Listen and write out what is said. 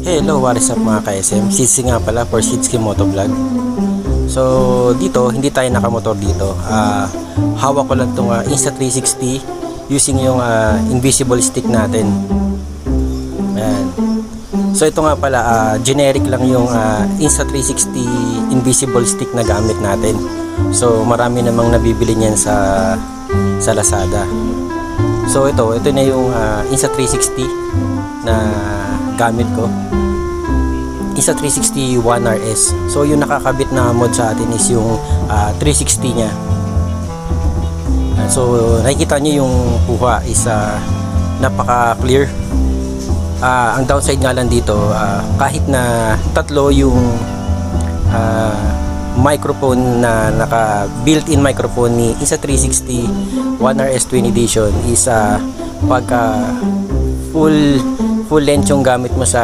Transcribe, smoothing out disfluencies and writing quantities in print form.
Hello, what is up mga ka-SM? Sisi nga pala for Sitski Motovlog. So dito, hindi tayo nakamotor dito. Hawak ko lang itong Insta360 using yung invisible stick natin. Ayan. So ito nga pala, generic lang yung Insta360 invisible stick na gamit natin. So marami namang nabibili niyan sa Lazada. So ito na yung Insta360 na gamit ko. Insta360 1RS. So yung nakakabit na mod sa atin is yung 360 nya. So nakikita nyo yung kuha is napaka clear. Ang downside nga lang dito, kahit na tatlo yung microphone na naka built-in microphone ni Insta360 1RS Twin Edition is pagka full length yung gamit mo sa